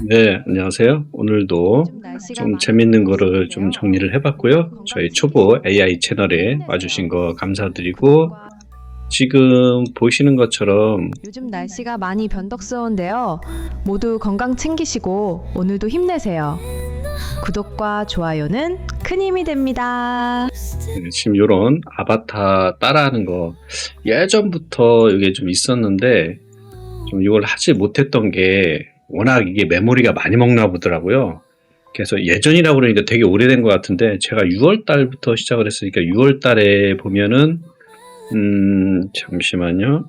네, 안녕하세요. 오늘도 요즘 날씨가 좀 많이 재밌는 거를 좀 변덕스러운데요. 정리를 모두 해봤고요. 건강 저희 초보 챙기시고 AI 오늘도 채널에 와주신 힘내세요. 거 감사드리고, 구독과 지금 보시는 것처럼, 요즘 날씨가 많이 변덕스러운데요. 모두 건강 챙기시고 오늘도 힘내세요. 구독과 좋아요는 큰 힘이 됩니다. 지금 요런 아바타 따라하는 거, 예전부터 이게 좀 있었는데, 좀 이걸 하지 못했던 게, 워낙 이게 메모리가 많이 먹나 보더라고요. 그래서 예전이라고 그러니까 되게 오래된 것 같은데, 제가 6월 달부터 시작을 했으니까 6월 달에 보면은, 잠시만요.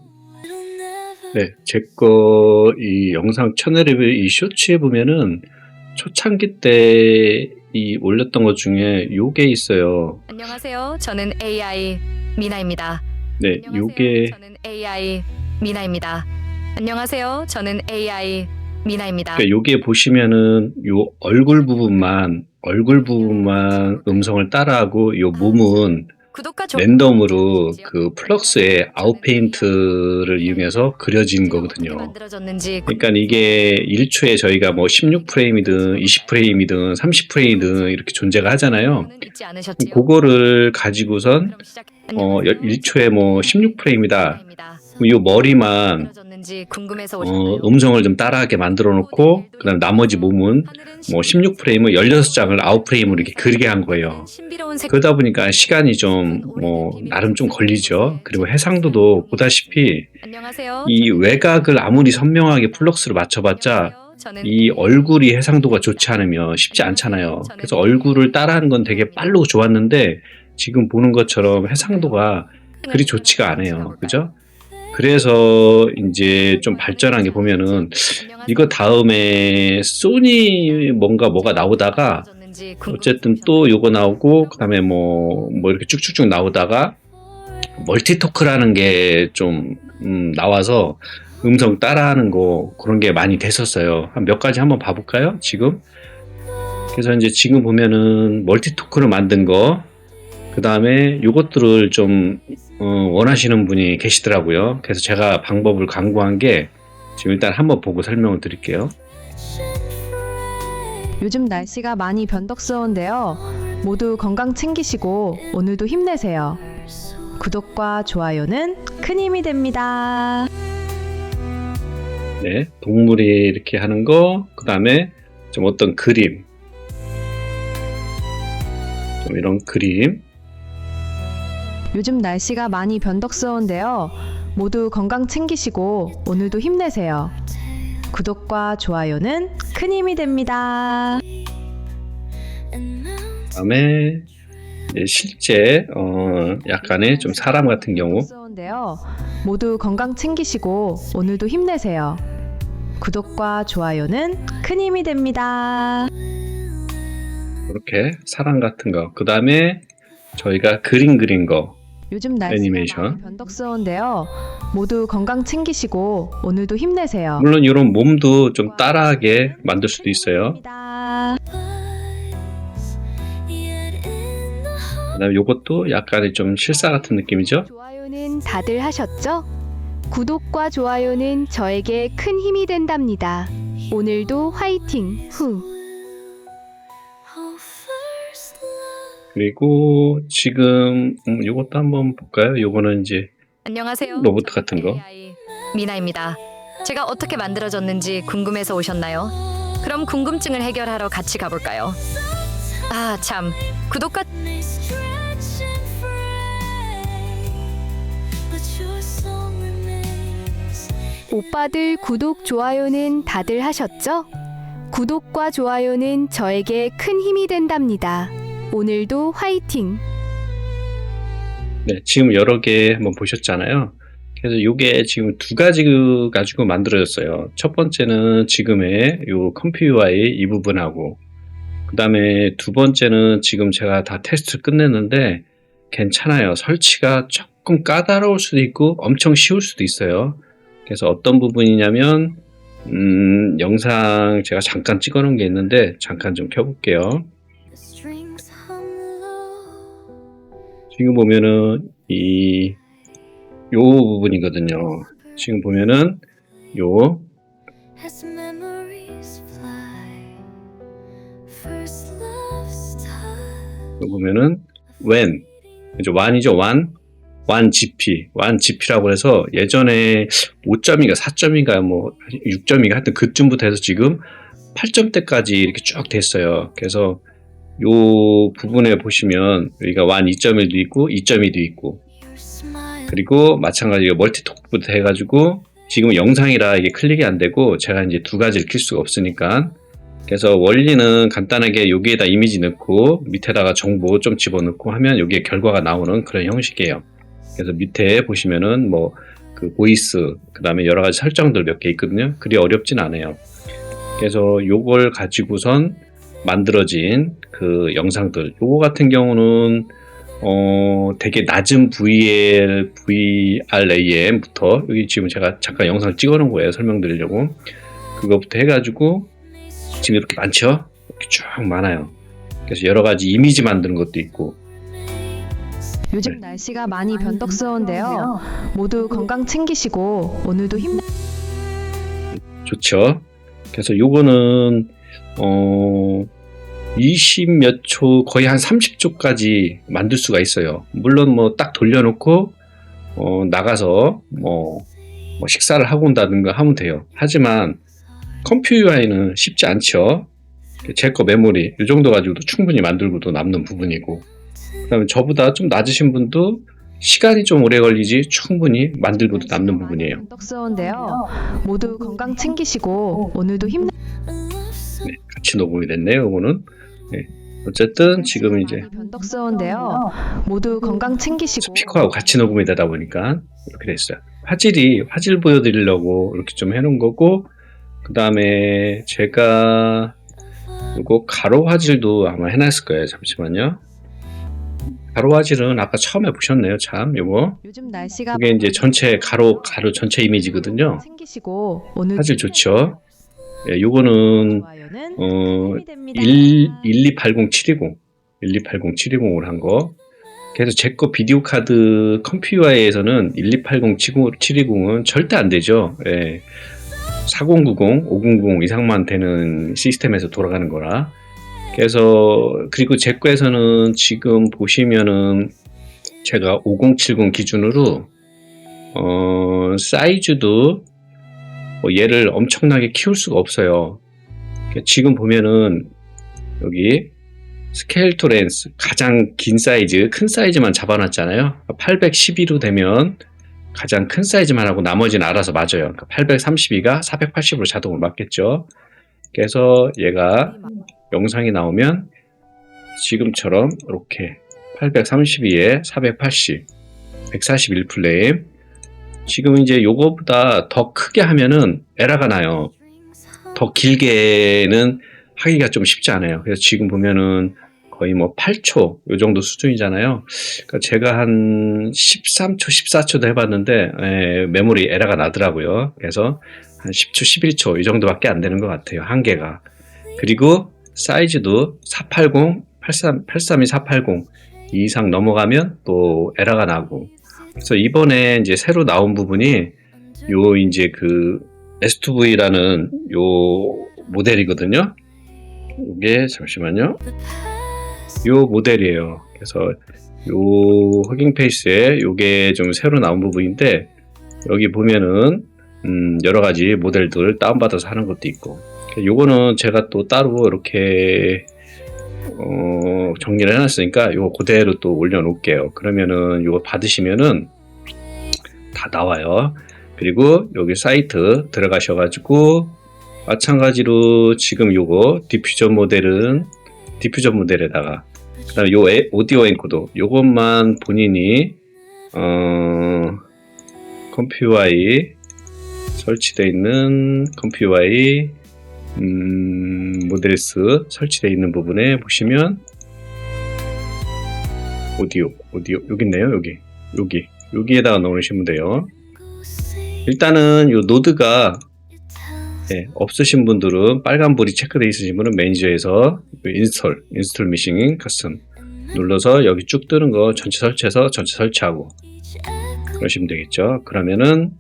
네, 제 거 이 영상 채널에 이 쇼츠에 보면은 초창기 때 이 올렸던 것 중에 요게 있어요. 안녕하세요. 저는 AI 미나입니다. 네, 안녕하세요. 요게 저는 AI 미나입니다. 안녕하세요. 저는 AI 미나입니다. 그러니까 요게 보시면은 요 얼굴 부분만 음성을 따라하고 요 몸은 구독과 좋아요 랜덤으로 눌러주시죠. 그 안녕하세요. 플럭스의 저는 아웃페인트를 이용해서 그려진 제가 어떻게 거거든요. 만들어졌는지 그러니까 이게 1초에 저희가 뭐 16프레임이든 20프레임이든 30프레임이든 이렇게 존재가 하잖아요. 좋아요는 잊지 않으셨지요? 그거를 가지고선 그럼 시작. 안녕하세요. 1초에 뭐 저는 AI 16프레임이다. 미나입니다. 이 머리만 만들어졌는지 궁금해서 오셨나요? 음성을 좀 따라하게 만들어 놓고 그다음 나머지 몸은 뭐 16프레임을 16장을 아웃프레임으로 이렇게 그리게 한 거예요. 신비로운 색 그러다 보니까 시간이 좀 오래된 뭐 비밀을 나름 좀 감싸주는 걸리죠. 곳에 그리고 제가 해상도도 보다시피 안녕하세요. 이 저는 외곽을 아무리 선명하게 플럭스로 맞춰봤자 안녕하세요. 저는 이 얼굴이 해상도가 좋지 않으면 쉽지 안녕하세요. 않잖아요. 저는 그래서 얼굴을 따라하는 건 되게 미나입니다. 빠르고 좋았는데 지금 보는 것처럼 해상도가 큰 그리 에너지를 좋지가 받으러 같이 않아요. 가볼까요? 그죠? 그래서 이제 좀 좋아요는 발전한 잊지 게 보면은 않으셨죠? 안녕하세요. 이거 다음에 소니 뭐가 제가 어떻게 나오다가 만들어졌는지 궁금해서 어쨌든 또 오셨나요? 요거 나오고 그럼 그다음에 뭐 이렇게 쭉쭉쭉 나오다가 멀티토크라는 게 좀 나와서 음성 따라하는 거 그런 게 많이 됐었어요. 한 몇 가지 한번 봐볼까요? 지금 그래서 이제 지금 보면은 멀티토크를 만든 거, 그 다음에 요것들을 좀 원하시는 분이 계시더라고요. 그래서 제가 방법을 강구한 게 지금 일단 한번 보고 설명을 드릴게요. 요즘 날씨가 많이 변덕스러운데요. 모두 건강 챙기시고 오늘도 힘내세요. 구독과 좋아요는 큰 힘이 됩니다. 네, 동물이 이렇게 하는 거, 그 다음에 좀 어떤 그림, 좀 이런 그림, 요즘 날씨가 많이 변덕스러운데요. 모두 건강 챙기시고 오늘도 힘내세요. 구독과 좋아요는 큰 힘이 됩니다. 그 다음에 실제 약간의 좀 사람 같은 경우, 변덕스러운데요. 모두 건강 챙기시고 오늘도 힘내세요. 구독과 좋아요는 큰 힘이 됩니다. 이렇게 사람 같은 거, 그 다음에 저희가 그림 그린 거, 요즘 날씨가 애니메이션. 많이 변덕스러운데요. 모두 건강 챙기시고 오늘도 힘내세요. 물론 이런 몸도 좀 따라하게 만들 수도 있어요. 됩니다. 그다음에 요것도 약간의 좀 실사 같은 느낌이죠. 좋아요는 다들 하셨죠? 구독과 좋아요는 저에게 큰 힘이 된답니다. 오늘도 화이팅! 후. 그리고 지금 요것도 한번 볼까요? 요거는 이제 안녕하세요. 로봇 저는 같은 거. AI 미나입니다. 제가 어떻게 만들어졌는지 궁금해서 오셨나요? 그럼 궁금증을 해결하러 같이 가볼까요? 아, 참. 구독과 오빠들 구독, 좋아요는 다들 하셨죠? 구독과 좋아요는 저에게 큰 힘이 된답니다. 오늘도 화이팅! 네, 지금 여러 개 한번 보셨잖아요. 그래서 요게 지금 두 가지 가지고 만들어졌어요. 첫 번째는 지금의 요 컴퓨터의 이 부분하고, 그 다음에 두 번째는 지금 제가 다 테스트 끝냈는데 괜찮아요. 설치가 조금 까다로울 수도 있고 엄청 쉬울 수도 있어요. 그래서 어떤 부분이냐면 영상 제가 잠깐 찍어 놓은 게 있는데 잠깐 좀 켜볼게요. 지금 보면은 요 부분이거든요. 지금 보면은 요 여기 보면은 when 이제 wan이죠. one GP라고 해서 예전에 5점인가 4점인가 뭐 6점인가 하여튼 그쯤부터 해서 지금 8점대까지 이렇게 쭉 됐어요. 그래서 요 부분에 보시면 여기가 2.1도 있고 2.2도 있고 그리고 마찬가지로 멀티톡부터 해가지고 지금 영상이라 이게 클릭이 안 되고 제가 이제 두 가지를 킬 수가 없으니까 그래서 원리는 간단하게 여기에다 이미지 넣고 밑에다가 정보 좀 집어넣고 하면 여기에 결과가 나오는 그런 형식이에요. 그래서 밑에 보시면은 뭐 그 보이스 그 다음에 여러 가지 설정들 몇 개 있거든요. 그리 어렵진 않아요. 그래서 요걸 가지고선 만들어진 그 영상들 요거 같은 경우는 되게 낮은 VRAM부터 여기 지금 제가 잠깐 영상 찍어 놓은 거예요. 설명드리려고. 그거부터 해가지고 지금 이렇게 많죠? 이렇게 쭉 많아요. 그래서 여러 가지 이미지 만드는 것도 있고. 요즘 날씨가 많이 변덕스러운데요. 모두 건강 챙기시고 오늘도 힘내. 좋죠. 그래서 요거는 20 몇 초 거의 한 30초까지 만들 수가 있어요. 물론 뭐 딱 돌려놓고 나가서 뭐 식사를 하고 온다든가 하면 돼요. 하지만 컴퓨 UI는 쉽지 않죠. 제 거 메모리 이 정도 가지고도 충분히 만들고도 남는 부분이고 그 다음에 저보다 좀 낮으신 분도 시간이 좀 오래 걸리지 충분히 만들고도 남는 부분이에요. 변덕스러운데요. 모두 건강 챙기시고 오늘도 힘내. 네, 같이 녹음이 됐네요. 이거는 네. 어쨌든 지금 이제 변덕스러운데요. 모두 건강 챙기시고 스피커하고 같이 녹음이 되다 보니까 이렇게 됐어요. 화질 보여드리려고 이렇게 좀 해놓은 거고 그 다음에 제가 이거 가로 화질도 아마 해놨을 거예요. 잠시만요. 가로 화질은 아까 처음에 보셨네요. 참 요거 요즘 날씨가 이게 이제 전체 가로 전체 이미지거든요. 챙기시고 오늘 화질 좋죠. 예, 요거는 좋아요는 1280720 1280720을 한 거. 그래서 제 거 비디오 카드 컴퓨터에서는 1280720은 절대 안 되죠. 예. 4090, 5090 이상만 되는 시스템에서 돌아가는 거라. 그래서 그리고 제 거에서는 지금 보시면은 제가 5070 기준으로 사이즈도 뭐 얘를 엄청나게 키울 수가 없어요. 지금 보면은 여기 스케일 투 렌스 가장 긴 사이즈, 큰 사이즈만 잡아놨잖아요. 812로 되면 가장 큰 사이즈만 하고 나머지는 알아서 맞아요. 832가 480으로 자동으로 맞겠죠. 그래서 얘가 영상이 나오면 지금처럼 이렇게 832에 480, 141 프레임. 지금 이제 요거보다 더 크게 하면은 에러가 나요. 더 길게는 하기가 좀 쉽지 않아요. 그래서 지금 보면은 거의 뭐 8초 요 정도 수준이잖아요. 그러니까 제가 한 13초, 14초도 해봤는데 메모리 에러가 나더라고요. 그래서 한 10초, 11초 이 정도밖에 안 되는 것 같아요. 한계가. 그리고 사이즈도 480, 832, 480 이상 넘어가면 또 에러가 나고. 그래서 이번에 이제 새로 나온 부분이 요 이제 그 S2V라는 요 모델이거든요. 이게 잠시만요. 요 모델이에요. 그래서 요 허깅 페이스에 요게 좀 새로 나온 부분인데 여기 보면은 여러 가지 모델들 다운받아서 하는 것도 있고 요거는 제가 또 따로 이렇게 정리를 해놨으니까 요거 그대로 또 올려놓을게요. 그러면은 요거 받으시면은 다 나와요. 그리고 여기 사이트 들어가셔가지고 마찬가지로 지금 요거 디퓨전 모델에다가 그 다음에 요 오디오 엔코더 요것만 본인이 컴퓨와이 설치되어 있는 컴퓨와이 모델스 설치되어 있는 부분에 보시면 오디오 여기 있네요. 여기에다가 넣으시면 돼요. 일단은 요 노드가 없으신 분들은 빨간불이 체크되어 있으신 분은 매니저에서 인스톨 미싱 커스텀 눌러서 여기 쭉 뜨는 거 전체 설치해서 전체 설치하고 그러시면 되겠죠. 그러면은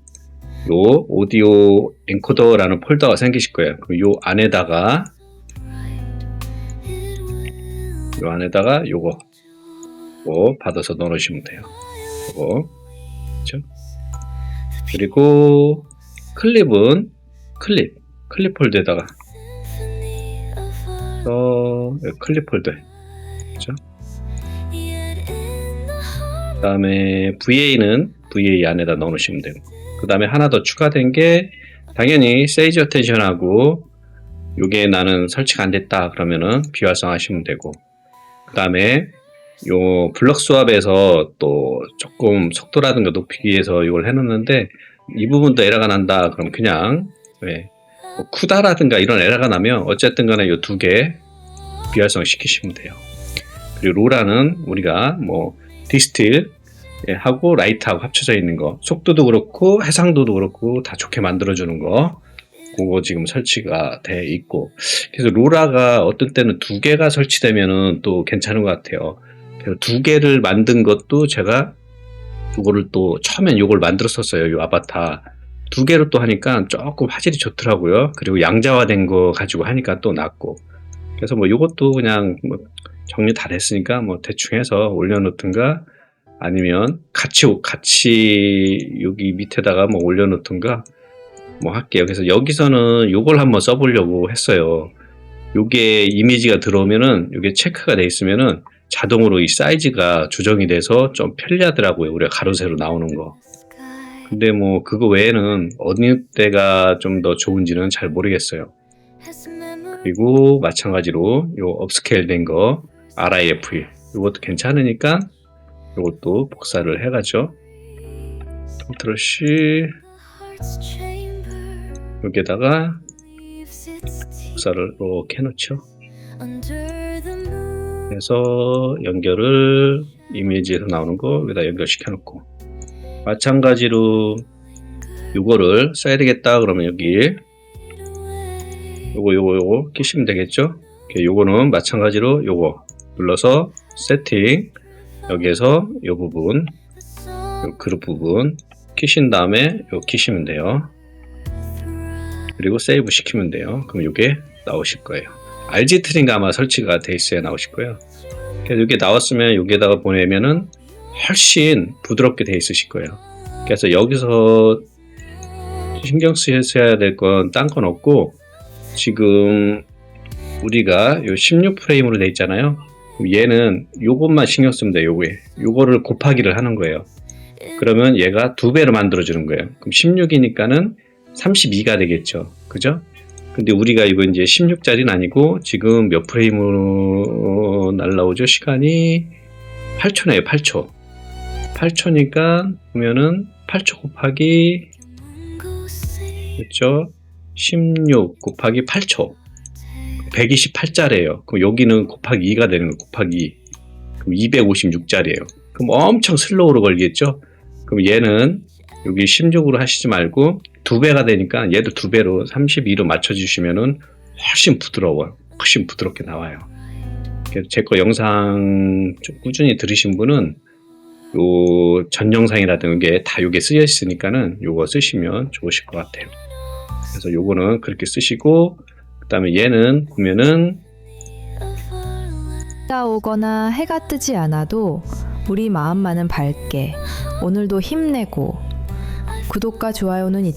요 오디오 엔코더라는 폴더가 생기실 거예요. 그럼 요 안에다가 요 안에다가 요거 받아서 넣어 놓으시면 돼요. 요거. 그렇죠? 그리고 클립은 클립 폴더에다가 클립 폴더. 그렇죠? 그 다음에 VA 안에다 넣어 놓으시면 되고, 그 다음에 하나 더 추가된 게 당연히 세이지 어텐션하고 요게 나는 설치가 안 됐다 그러면은 비활성 하시면 되고, 그 다음에 요 블럭 수압에서 또 조금 속도라든가 높이기 위해서 이걸 해놓는데 이 부분도 에러가 난다 그럼 그냥 뭐 쿠다라든가 이런 에러가 나면 어쨌든 간에 요 두 개 비활성 시키시면 돼요. 그리고 로라는 우리가 뭐 디스틸 하고 라이트하고 합쳐져 있는 거, 속도도 그렇고 해상도도 그렇고 다 좋게 만들어주는 거, 그거 지금 설치가 돼 있고, 그래서 로라가 어떤 때는 두 개가 설치되면은 또 괜찮은 것 같아요. 그래서 두 개를 만든 것도 제가 요거를 또 처음엔 요걸 만들었었어요. 요 아바타 두 개로 또 하니까 조금 화질이 좋더라고요. 그리고 양자화된 거 가지고 하니까 또 낫고, 그래서 뭐 요것도 그냥 뭐 정리 다 됐으니까 뭐 대충 해서 올려놓든가 아니면 같이 여기 밑에다가 뭐 올려놓든가 뭐 할게요. 그래서 여기서는 요걸 한번 써보려고 했어요. 요게 이미지가 들어오면은 요게 체크가 돼 있으면은 자동으로 이 사이즈가 조정이 돼서 좀 편리하더라고요. 우리가 가로 세로 나오는 거. 근데 뭐 그거 외에는 어느 때가 좀 더 좋은지는 잘 모르겠어요. 그리고 마찬가지로 요 업스케일 된 거 RIFE 요것도 괜찮으니까 요것도 복사를 해가죠. 컨트롤 C 여기에다가 복사를 이렇게 해놓죠. 그래서 연결을 이미지에서 나오는 거 여기다 연결시켜 놓고, 마찬가지로 요거를 써야 되겠다 그러면 여기 요거 끼시면 되겠죠. 요거는 마찬가지로 요거 눌러서 세팅, 여기에서 요 부분 요 그룹 부분 끼신 다음에 요 끼시면 돼요. 그리고 세이브 시키면 돼요. 그럼 요게 나오실 거예요. RG 트리가 아마 설치가 돼 있어야 나오실 거예요. 그래서 이게 나왔으면 여기에다가 보내면은 훨씬 부드럽게 돼 있으실 거예요. 그래서 여기서 신경 쓰셔야 될 건 딴 건 없고, 지금 우리가 요 16프레임으로 돼 있잖아요. 그럼 얘는 요것만 신경 쓰면 돼요. 요거를 곱하기를 하는 거예요. 그러면 얘가 2배로 만들어 주는 거예요. 그럼 16이니까는 32가 되겠죠. 그죠? 근데 우리가 이거 이제 16짜리는 아니고 지금 몇 프레임으로 날라오죠? 시간이 8초네요. 8초. 8초니까 보면은 8초 곱하기 그렇죠? 16 곱하기 8초 128짜리예요. 그럼 여기는 곱하기 2가 되는 거예요. 곱하기 2. 그럼 256짜리예요. 그럼 엄청 슬로우로 걸리겠죠? 그럼 얘는 여기 16으로 하시지 말고 2배가 되니까 얘도 2배로 32로 맞춰주시면은 훨씬 부드러워요. 훨씬 부드럽게 나와요. 그래서 제 거 영상 좀 꾸준히 들으신 분은 요 전 영상이라든가 게 다 요게 쓰여 있으니까는 요거 쓰시면 좋으실 것 같아요. 그래서 요거는 그렇게 쓰시고, 그 다음에 얘는 보면은 비가 오거나 해가 뜨지 않아도 우리 마음만은 밝게 오늘도 힘내고, 구독과 좋아요는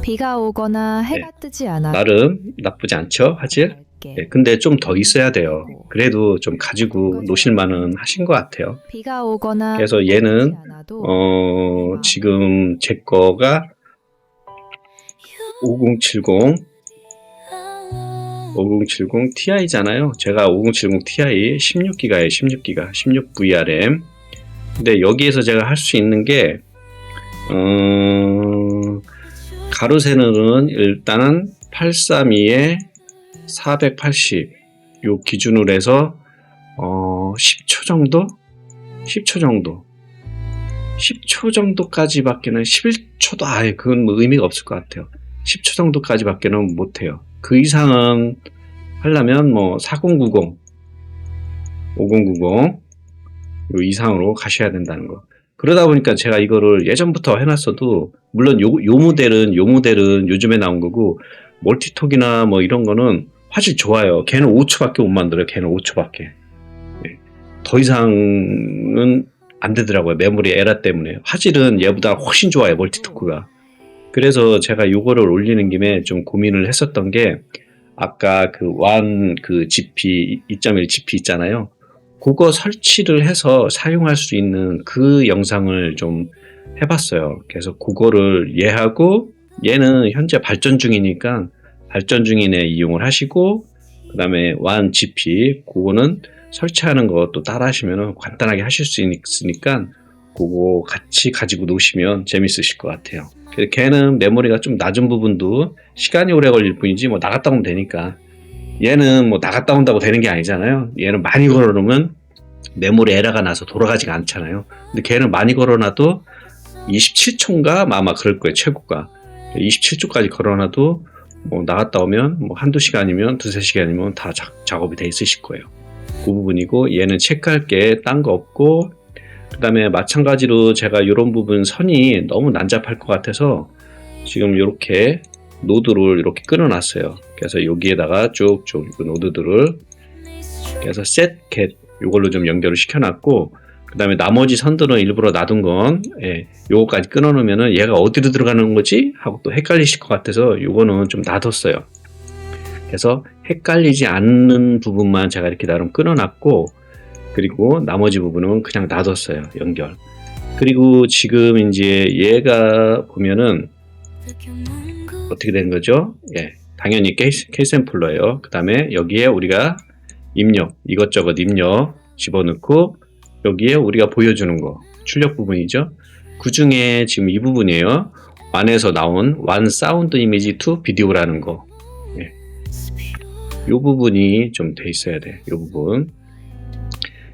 비가 오거나 해가 뜨지 않아도 나름 나쁘지 않죠? 화질? 네, 근데 좀 더 있어야 돼요. 그래도 좀 가지고 노실만은 하신 것 같아요. 비가 오거나 그래서 얘는 지금 제 거가 5070 Ti잖아요. 제가 5070 Ti 16기가에 16기가 16VRM. 근데 여기에서 제가 할 수 있는 게 가로세로는 일단은 832에 480 요 기준으로 해서 10초 정도? 10초 정도까지밖에는 11초도 아예 그건 뭐 의미가 없을 것 같아요. 10초 정도까지밖에는 못해요. 그 이상은 하려면 뭐 4090, 5090 요 이상으로 가셔야 된다는 거. 그러다 보니까 제가 이거를 예전부터 해놨어도, 물론 요 모델은 요즘에 나온 거고, 멀티톡이나 뭐 이런 거는 화질 좋아요. 걔는 5초밖에 못 만들어요. 걔는 5초밖에. 더 이상은 안 되더라고요. 메모리 에러 때문에. 화질은 얘보다 훨씬 좋아요, 멀티토크가. 그래서 제가 요거를 올리는 김에 좀 고민을 했었던 게, 아까 그 GP 2.1 GP 있잖아요. 그거 설치를 해서 사용할 수 있는 그 영상을 좀 해봤어요. 그래서 그거를 얘하고, 얘는 현재 발전 중이니까 발전 중인에 이용을 하시고, 그 다음에 WAN GP 그거는 설치하는 것도 따라 하시면 간단하게 하실 수 있으니까 그거 같이 가지고 노시면 재밌으실 것 같아요. 걔는 메모리가 좀 낮은 부분도 시간이 오래 걸릴 뿐이지 뭐 나갔다 오면 되니까. 얘는 뭐 나갔다 온다고 되는 게 아니잖아요. 얘는 많이 걸어놓으면 메모리 에러가 나서 돌아가지가 않잖아요. 근데 걔는 많이 걸어놔도 27초인가 아마 그럴 거예요, 최고가. 27초까지 걸어놔도 뭐 나갔다 오면 뭐 한두 시간이면 두세 시간이면 다 작업이 돼 있으실 거예요. 그 부분이고, 얘는 체크할 게 딴 거 없고, 그 다음에 마찬가지로 제가 이런 부분 선이 너무 난잡할 것 같아서 지금 이렇게 노드를 이렇게 끊어놨어요. 그래서 여기에다가 쭉쭉 노드들을 그래서 setget 이걸로 좀 연결을 시켜놨고, 그 다음에 나머지 선들은 일부러 놔둔 건 요거까지 끊어놓으면은 얘가 어디로 들어가는 거지? 하고 또 헷갈리실 것 같아서 요거는 좀 놔뒀어요. 그래서 헷갈리지 않는 부분만 제가 이렇게 나름 끊어놨고, 그리고 나머지 부분은 그냥 놔뒀어요, 연결. 그리고 지금 이제 얘가 보면은 어떻게 된 거죠? 당연히 케이스 샘플러예요. 그 다음에 여기에 우리가 입력, 이것저것 입력 집어넣고, 여기에 우리가 보여주는 거, 출력 부분이죠. 그 중에 지금 이 부분이에요. WAN에서 나온 WAN 사운드 이미지 투 비디오라는 거. 이 부분이 좀 돼 있어야 돼, 이 부분.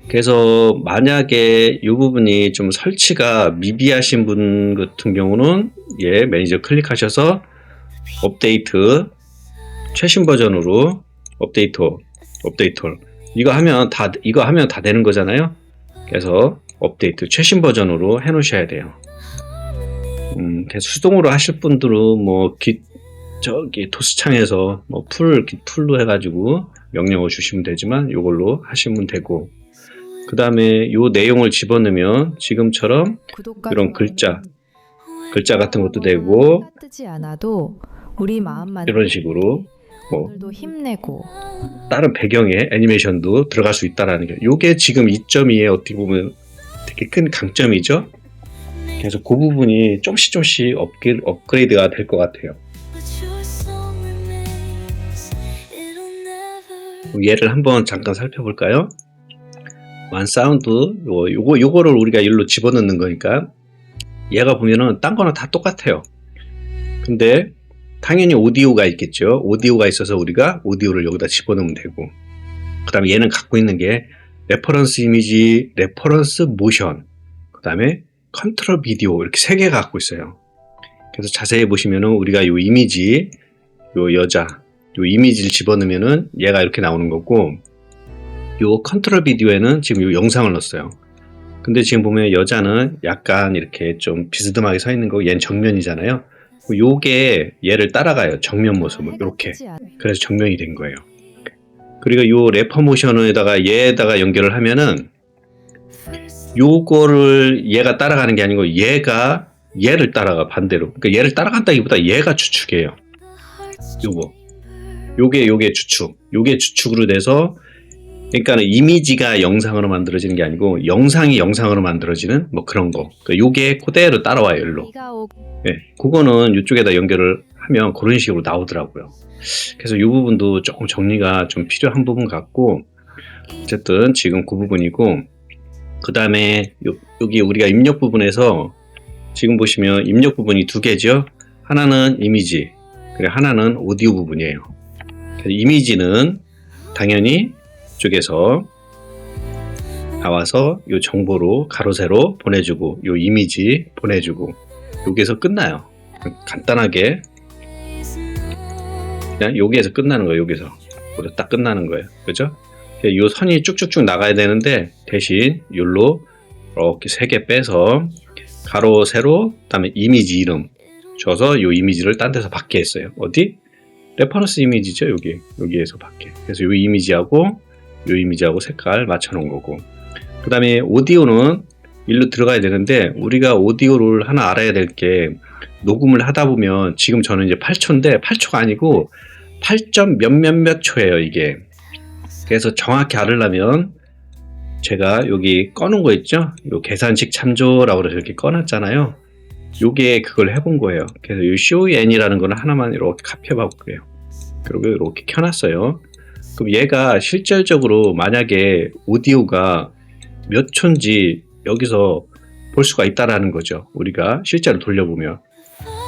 그래서 만약에 이 부분이 좀 설치가 미비하신 분 같은 경우는 매니저 클릭하셔서 업데이트, 최신 버전으로 업데이트 이거 하면 다 되는 거잖아요. 그래서 업데이트 최신 버전으로 해 놓으셔야 돼요. 그래서 수동으로 하실 분들은 뭐 토스창에서 뭐 풀로 해가지고 명령어 주시면 되지만 이걸로 하시면 되고, 그 다음에 요 내용을 집어넣으면 지금처럼 이런 글자 같은 것도 되고, 뜨지 않아도 우리 마음만 이런 식으로 뭐 오늘도 힘내고 다른 배경에 애니메이션도 들어갈 수 있다라는 게, 요게 지금 2.2의 어떻게 보면 되게 큰 강점이죠. 그래서 그 부분이 조금씩 업그레이드가 될 것 같아요. 얘를 한번 잠깐 살펴볼까요? WAN 사운드 요거를 우리가 일로 집어넣는 거니까 얘가 보면은 딴 거는 다 똑같아요. 근데 당연히 오디오가 있겠죠. 오디오가 있어서 우리가 오디오를 여기다 집어넣으면 되고, 그 다음에 얘는 갖고 있는 게 레퍼런스 이미지, 레퍼런스 모션, 그 다음에 컨트롤 비디오, 이렇게 3개가 갖고 있어요. 그래서 자세히 보시면은 우리가 요 이미지, 요 이미지를 집어넣으면은 얘가 이렇게 나오는 거고, 요 컨트롤 비디오에는 지금 요 영상을 넣었어요. 근데 지금 보면 여자는 약간 이렇게 좀 비스듬하게 서 있는 거고, 얘는 정면이잖아요. 요게 얘를 따라가요, 정면 모습을 이렇게. 그래서 정면이 된 거예요. 그리고 요 레퍼 모션에다가 얘에다가 연결을 하면은 요거를 얘가 따라가는 게 아니고 얘가 얘를 따라가, 반대로. 그러니까 얘를 따라간다기보다 얘가 추측이에요. 요게 추측으로 돼서, 그러니까 이미지가 영상으로 만들어지는 게 아니고 영상이 영상으로 만들어지는 뭐 그런 거. 그러니까 요게 그대로 따라와요, 일로. 그거는 이쪽에다 연결을 하면 그런 식으로 나오더라고요. 그래서 이 부분도 조금 정리가 좀 필요한 부분 같고, 어쨌든 지금 그 부분이고, 그 다음에 여기 우리가 입력 부분에서 지금 보시면 입력 부분이 2개죠. 하나는 이미지, 그리고 하나는 오디오 부분이에요. 이미지는 당연히 이쪽에서 나와서 이 정보로 가로 세로 보내주고, 이 이미지 보내주고, 여기에서 끝나요. 간단하게 그냥 여기에서 끝나는 거예요. 여기서 딱 끝나는 거예요. 그죠? 이 선이 쭉쭉쭉 나가야 되는데 대신 여기로 이렇게 3개 빼서 가로 세로, 그다음에 이미지 이름 줘서 이 이미지를 딴 데서 받게 했어요. 어디? 레퍼런스 이미지죠. 여기에서 받게. 그래서 이 이미지하고 색깔 맞춰 놓은 거고, 그 다음에 오디오는 일로 들어가야 되는데, 우리가 오디오를 하나 알아야 될 게, 녹음을 하다 보면 지금 저는 이제 8초인데 8초가 아니고 8점 몇몇몇 초예요, 이게. 그래서 정확히 알으려면 제가 여기 꺼놓은 거 있죠? 요 계산식 참조라고 해서 이렇게 꺼놨잖아요. 요게 그걸 해본 거예요. 그래서 요 CON이라는 거는 하나만 이렇게 카피해 볼게요. 그리고 이렇게 켜놨어요. 그럼 얘가 실질적으로 만약에 오디오가 몇 초인지 여기서 볼 수가 있다라는 거죠. 우리가 실제로 돌려보면.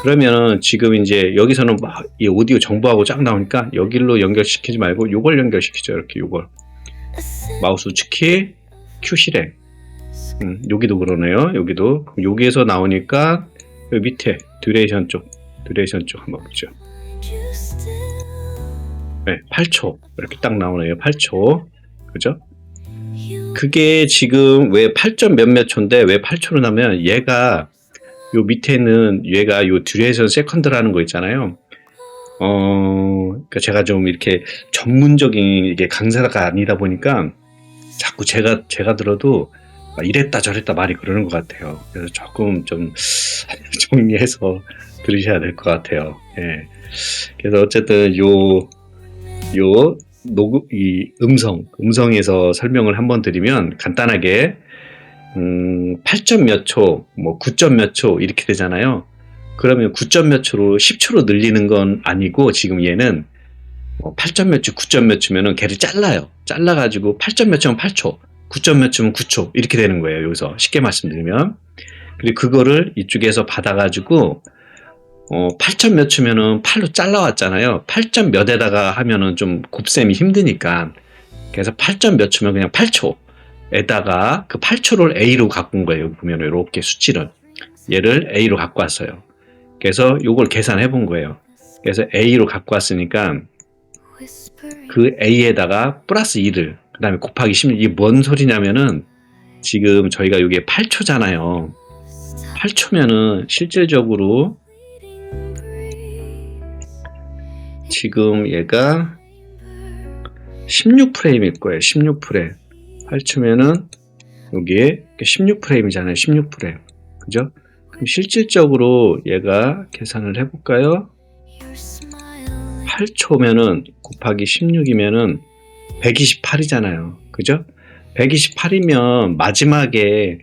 그러면 지금 이제 여기서는 막 이 오디오 정보하고 쫙 나오니까 여기로 연결시키지 말고 요걸 연결시키죠. 이렇게 요걸. 마우스 우측키 Q 실행. 여기도 그러네요. 여기도. 여기에서 나오니까 여기 밑에 듀레이션 쪽 한번 보죠. 네, 8초. 이렇게 딱 나오네요. 8초. 그죠? 그게 지금 왜 8점 몇몇 초인데 왜 8초로 나면 얘가 요 밑에는 얘가 요 듀레이션 세컨드라는 거 있잖아요. 그러니까 제가 좀 이렇게 전문적인 이게 강사가 아니다 보니까 자꾸 제가 들어도 이랬다 저랬다 말이 그러는 것 같아요. 그래서 조금 좀 정리해서 들으셔야 될 것 같아요. 예. 그래서 어쨌든 이 음성에서 설명을 한번 드리면 간단하게 8점 몇 초, 뭐 9점 몇 초 이렇게 되잖아요. 그러면 9점 몇 초로 10초로 늘리는 건 아니고 지금 얘는 8점 몇 초, 9점 몇 초면은 걔를 잘라요. 잘라가지고 8점 몇 초면 8초, 9점 몇 초면 9초 이렇게 되는 거예요. 여기서 쉽게 말씀드리면. 그리고 그거를 이쪽에서 받아가지고 8점 몇 초면은 8로 잘라왔잖아요. 8점 몇에다가 하면은 좀 곱셈이 힘드니까. 그래서 8점 몇 초면 그냥 8초에다가 그 8초를 A로 갖고 온 거예요. 여기 보면 이렇게 수치를. 얘를 A로 갖고 왔어요. 그래서 요걸 계산해 본 거예요. 그래서 A로 갖고 왔으니까 그 A에다가 플러스 2를 그 다음에 곱하기 16. 이게 뭔 소리냐면은 지금 저희가 이게 8초잖아요. 8초면은 실질적으로 지금 얘가 16프레임일 거예요. 16프레임. 8초면은 여기에 16프레임이잖아요. 16프레임. 그죠? 그럼 실질적으로 얘가 계산을 해볼까요? 8초면은 곱하기 16이면은 128이잖아요. 그죠? 128이면 마지막에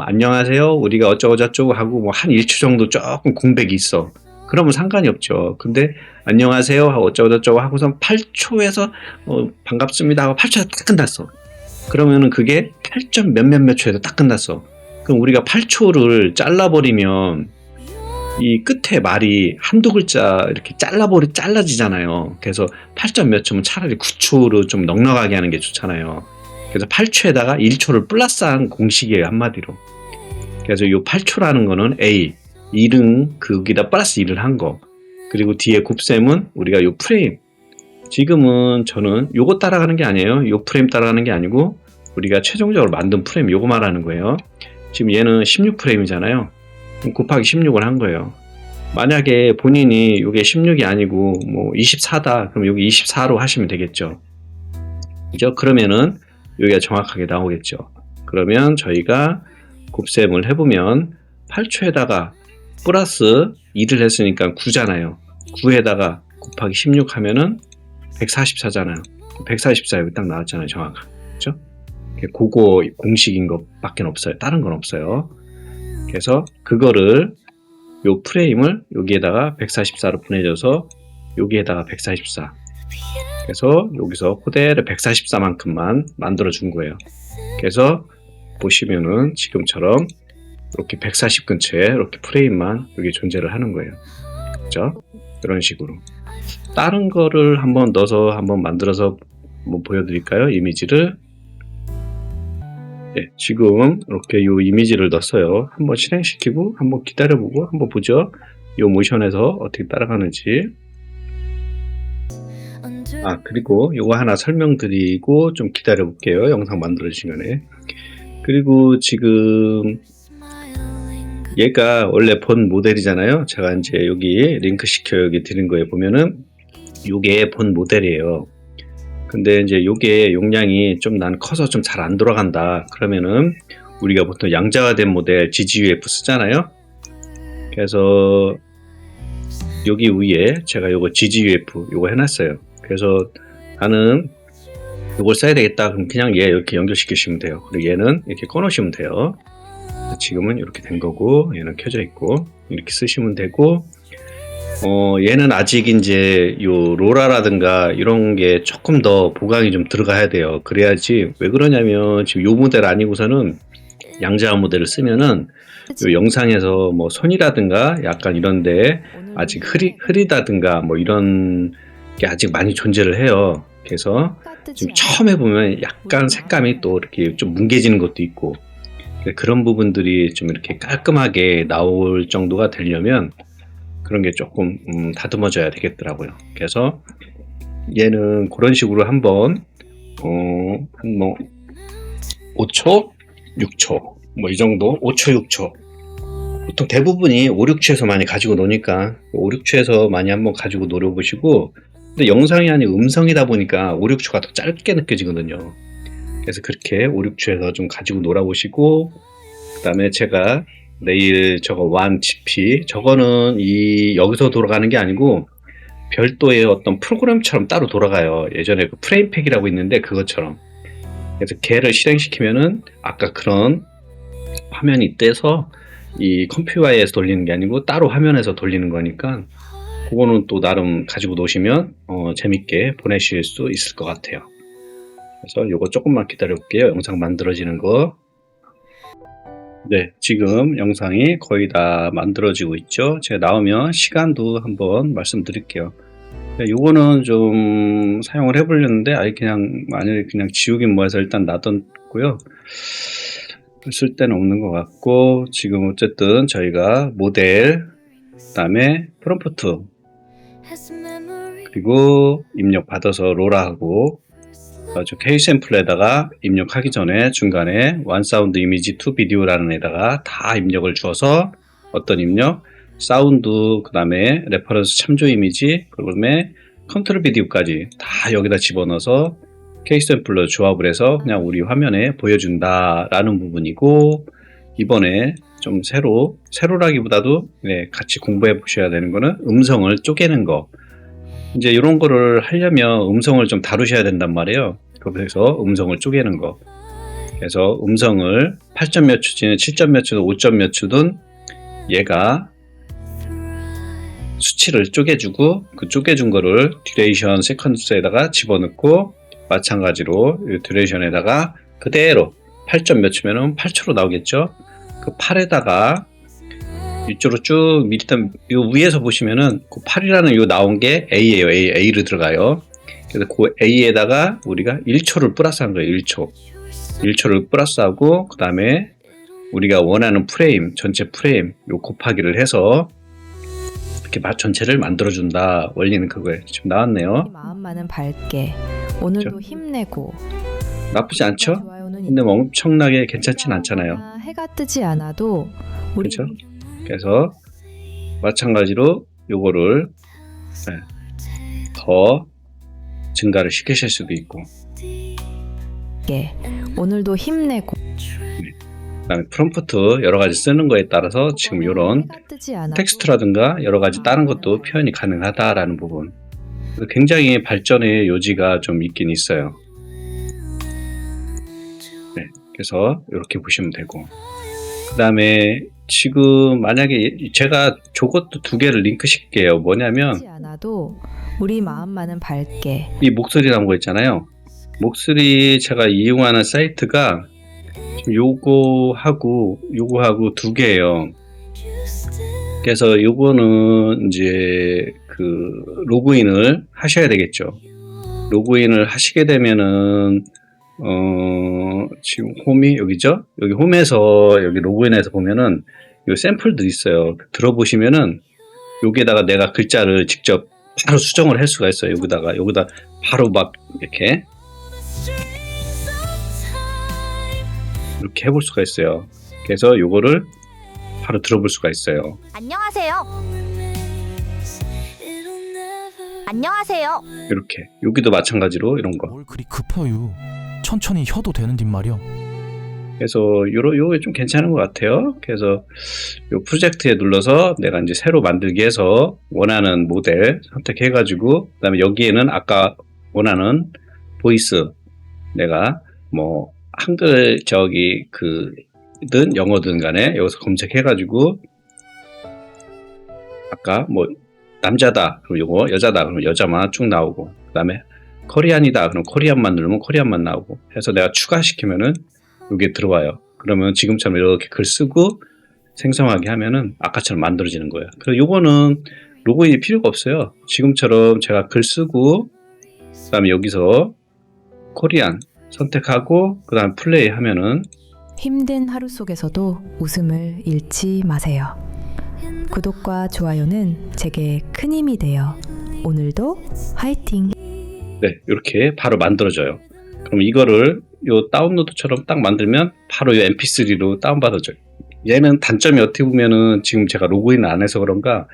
안녕하세요. 우리가 어쩌고저쩌고 하고 뭐 한 1초 정도 조금 공백이 있어. 그러면 상관이 없죠. 근데 안녕하세요 하고 어쩌고저쩌고 하고선 8초에서 반갑습니다 하고 8초에 딱 끝났어. 그러면은 그게 8점 몇몇몇 초에서 딱 끝났어. 그럼 우리가 8초를 잘라버리면 이 끝에 말이 한두 글자 이렇게 잘라지잖아요. 그래서 8점 몇 초면 차라리 9초로 좀 넉넉하게 하는 게 좋잖아요. 그래서 8초에다가 1초를 플러스한 공식이에요, 한마디로. 그래서 이 8초라는 거는 A, 1은 거기다 플러스 1을 한 거. 그리고 뒤에 곱셈은 우리가 이 프레임. 지금은 저는 요거 따라가는 게 아니에요. 요 프레임 따라가는 게 아니고 우리가 최종적으로 만든 프레임 요거 말하는 거예요. 지금 얘는 16프레임이잖아요. 곱하기 16을 한 거예요. 만약에 본인이 이게 16이 아니고 뭐 24다. 그럼 여기 24로 하시면 되겠죠. 그죠? 그러면은 여기가 정확하게 나오겠죠. 그러면 저희가 곱셈을 해보면 8초에다가 플러스 2를 했으니까 9잖아요. 9에다가 곱하기 16 하면은 144잖아요. 144 여기 딱 나왔잖아요. 정확하게. 그죠? 그거 공식인 것밖에 없어요. 다른 건 없어요. 그래서 그거를 요 프레임을 여기에다가 144로 보내줘서 여기에다가 144. 그래서 여기서 그대로 144만큼만 만들어 준 거예요. 그래서 보시면은 지금처럼 이렇게 140 근처에 이렇게 프레임만 여기 존재를 하는 거예요. 그죠? 이런 식으로. 다른 거를 한번 넣어서 한번 만들어서 한번 보여드릴까요? 이미지를. 네, 지금 이렇게 이 이미지를 넣었어요. 한번 실행시키고 한번 기다려보고 한번 보죠. 이 모션에서 어떻게 따라가는지. 그리고 이거 하나 설명드리고 좀 기다려볼게요. 영상 만들어진 시간에. 그리고 지금 얘가 원래 본 모델이잖아요. 제가 이제 여기 링크 시켜 여기 드린 거에 보면은 이게 본 모델이에요. 근데 이제 요게 용량이 좀 난 커서 좀 잘 안 돌아간다. 그러면은 우리가 보통 양자화된 모델 GGUF 쓰잖아요. 그래서 여기 위에 제가 요거 GGUF 요거 해놨어요. 그래서 나는 요걸 써야 되겠다. 그럼 그냥 얘 이렇게 연결시키시면 돼요. 그리고 얘는 이렇게 꺼놓으시면 돼요. 지금은 이렇게 된 거고 얘는 켜져 있고 이렇게 쓰시면 되고 얘는 아직 이제 요 로라라든가 이런 게 조금 더 보강이 좀 들어가야 돼요. 그래야지. 왜 그러냐면 지금 요 모델 아니고서는 양자화 모델을 쓰면은 요 영상에서 뭐 손이라든가 약간 이런데 아직 흐리다든가 뭐 이런 게 아직 많이 존재를 해요. 그래서 지금 처음 해보면 약간 색감이 또 이렇게 좀 뭉개지는 것도 있고 그런 부분들이 좀 이렇게 깔끔하게 나올 정도가 되려면 그런 게 조금 다듬어져야 되겠더라고요. 그래서 얘는 그런 식으로 한번 한 뭐 5초, 6초 뭐 이 정도 5초, 6초 보통 대부분이 5, 6초에서 많이 가지고 노니까 5, 6초에서 많이 한번 가지고 노려보시고 근데 영상이 아닌 음성이다 보니까 5, 6초가 더 짧게 느껴지거든요. 그래서 그렇게 5, 6초에서 좀 가지고 놀아보시고 그 다음에 제가 내일 저거 완 GP 저거는 여기서 돌아가는 게 아니고 별도의 어떤 프로그램처럼 따로 돌아가요. 예전에 그 프레임팩이라고 있는데 그것처럼. 그래서 걔를 실행시키면은 아까 그런 화면이 떼서 이 컴퓨터에서 돌리는 게 아니고 따로 화면에서 돌리는 거니까 그거는 또 나름 가지고 노시면 재밌게 보내실 수 있을 것 같아요. 그래서 요거 조금만 기다려 볼게요. 영상 만들어지는 거. 네, 지금 영상이 거의 다 만들어지고 있죠. 제가 나오면 시간도 한번 말씀드릴게요. 요거는 좀 사용을 해보려는데 아예 그냥 만약에 그냥 지우긴 뭐해서 일단 놔뒀고요. 쓸데는 없는 것 같고 지금 어쨌든 저희가 모델 그 다음에 프롬프트 그리고 입력 받아서 로라하고 K샘플에다가 입력하기 전에 중간에 one sound image to video라는 데다가 다 입력을 주어서 어떤 입력, 사운드, 그 다음에 레퍼런스 참조 이미지, 그 다음에 컨트롤 비디오까지 다 여기다 집어넣어서 K샘플로 조합을 해서 그냥 우리 화면에 보여준다 라는 부분이고 이번에 좀 새로라기보다도 같이 공부해 보셔야 되는 거는 음성을 쪼개는 거. 이제 이런 거를 하려면 음성을 좀 다루셔야 된단 말이에요. 그래서 음성을 쪼개는 거. 그래서 음성을 8점 몇 초든 7점 몇 초든 5점 몇 초든 얘가 수치를 쪼개주고 그 쪼개준 거를 듀레이션 세컨스에다가 집어넣고 마찬가지로 이 듀레이션에다가 그대로 8점 몇 초면은 8초로 나오겠죠. 그 8에다가 이쪽으로 쭉 밑에 요 위에서 보시면은 그 8이라는 요 나온 게 A예요. A로 들어가요. 그래서 그 A에다가 우리가 1초를 플러스한 거예요. 1초를 플러스하고 그 다음에 우리가 원하는 프레임, 전체 프레임 요 곱하기를 해서 이렇게 전체를 만들어준다. 원리는 그거예요. 지금 나왔네요. 마음만은 밝게 오늘도 그렇죠? 힘내고 나쁘지 않죠? 근데 뭐 엄청나게 괜찮진 않잖아요. 해가 뜨지 않아도 우리 그렇죠? 그래서 마찬가지로 요거를 더 증가를 시키실 수도 있고 오늘도 힘내고 그다음에 프롬프트 여러 가지 쓰는 거에 따라서 지금 요런 텍스트라든가 여러 가지 다른 것도 표현이 가능하다라는 부분. 굉장히 발전의 요지가 좀 있긴 있어요. 네, 그래서 이렇게 보시면 되고 그 다음에 지금 만약에 제가 저것도 두 개를 링크 시킬게요. 뭐냐면 않아도 우리 마음만은 밝게 이 목소리 나온 거 있잖아요. 목소리 제가 이용하는 사이트가 요거하고 두 개예요. 그래서 요거는 이제 그 로그인을 하셔야 되겠죠. 로그인을 하시게 되면은 지금 홈이 여기죠? 여기 홈에서 여기 로그인해서 보면은 요 샘플들 있어요. 들어보시면은 여기에다가 내가 글자를 직접 바로 수정을 할 수가 있어요. 여기다 바로 막 이렇게 해볼 수가 있어요. 그래서 요거를 바로 들어볼 수가 있어요. 안녕하세요. 안녕하세요. 이렇게 여기도 마찬가지로 이런 거. 뭘 그리 급해요. 천천히 혀도 되는 듯 말이야. 그래서 요게 좀 괜찮은 것 같아요. 그래서 요 프로젝트에 눌러서 내가 이제 새로 만들기 해서 원하는 모델 선택해가지고 그다음에 여기에는 아까 원하는 보이스 내가 뭐 한글 그든 영어든 간에 여기서 검색해가지고 아까 뭐 남자다 그럼 요거 여자다 그러면 여자만 쭉 나오고 그다음에 코리안이다 그럼 코리안만 누르면 코리안만 나오고 해서 내가 추가시키면은 이게 들어와요. 그러면 지금처럼 이렇게 글 쓰고 생성하게 하면은 아까처럼 만들어지는 거예요. 그리고 요거는 로그인이 필요가 없어요. 지금처럼 제가 글 쓰고 그다음에 여기서 코리안 선택하고 그다음 플레이 하면은 힘든 하루 속에서도 웃음을 잃지 마세요. 구독과 좋아요는 제게 큰 힘이 돼요. 오늘도 화이팅! 네 이렇게 바로 만들어져요. 그럼 이거를 요 다운로드처럼 딱 만들면 바로 요 mp3로 다운받아줘요. 얘는 단점이 어떻게 보면은 지금 제가 로그인을 안 해서 그런가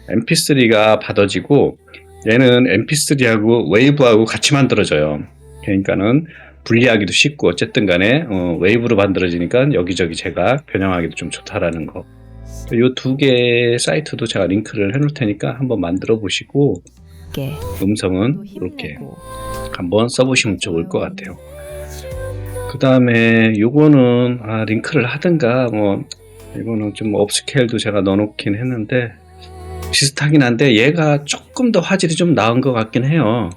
mp3가 받아지고 얘는 mp3하고 웨이브하고 같이 만들어져요. 그러니까는 분리하기도 쉽고 어쨌든 간에 웨이브로 만들어지니까 여기저기 제가 변형하기도 좀 좋다라는 거. 요 두 개 사이트도 제가 링크를 해놓을 테니까 한번 만들어 보시고 음성은 이렇게 한번 써보시면 좋을 것 같아요. 그 다음에 요거는 링크를 하든가 뭐 이거는 좀 업스케일도 제가 넣어놓긴 했는데 비슷하긴 한데 얘가 조금 더 화질이 좀 나은 것 같긴 해요.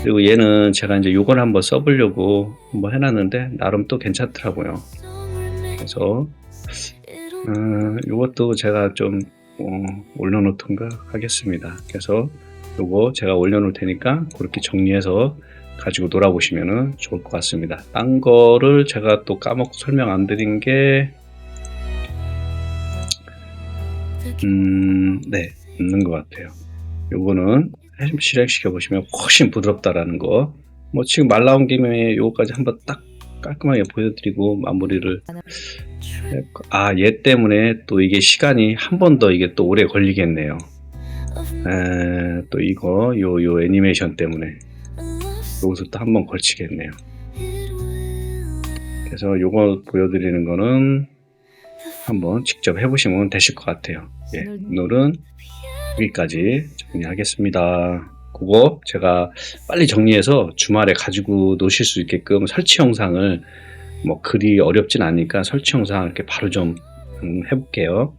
그리고 얘는 제가 이제 요걸 한번 써보려고 한번 해놨는데 나름 또 괜찮더라고요. 그래서 요것도 제가 좀 올려놓던가 하겠습니다. 그래서 요거 제가 올려놓을 테니까 그렇게 정리해서 가지고 놀아보시면 좋을 것 같습니다. 딴 거를 제가 또 까먹고 설명 안 드린 게 네, 있는 것 같아요. 요거는 실행시켜 보시면 훨씬 부드럽다라는 거. 뭐 지금 말 나온 김에 요거까지 한번 딱 깔끔하게 보여드리고 마무리를 얘 때문에 또 이게 시간이 한 번 더 이게 또 오래 걸리겠네요. 또 이거 요 애니메이션 때문에 여기서 또 한 번 걸치겠네요. 그래서 요거 보여드리는 거는 한번 직접 해보시면 되실 것 같아요. 예, 오늘은 여기까지 정리하겠습니다. 그거 제가 빨리 정리해서 주말에 가지고 노실 수 있게끔 설치 영상을 뭐 글이 어렵진 않으니까 설치 영상 이렇게 바로 좀 해볼게요.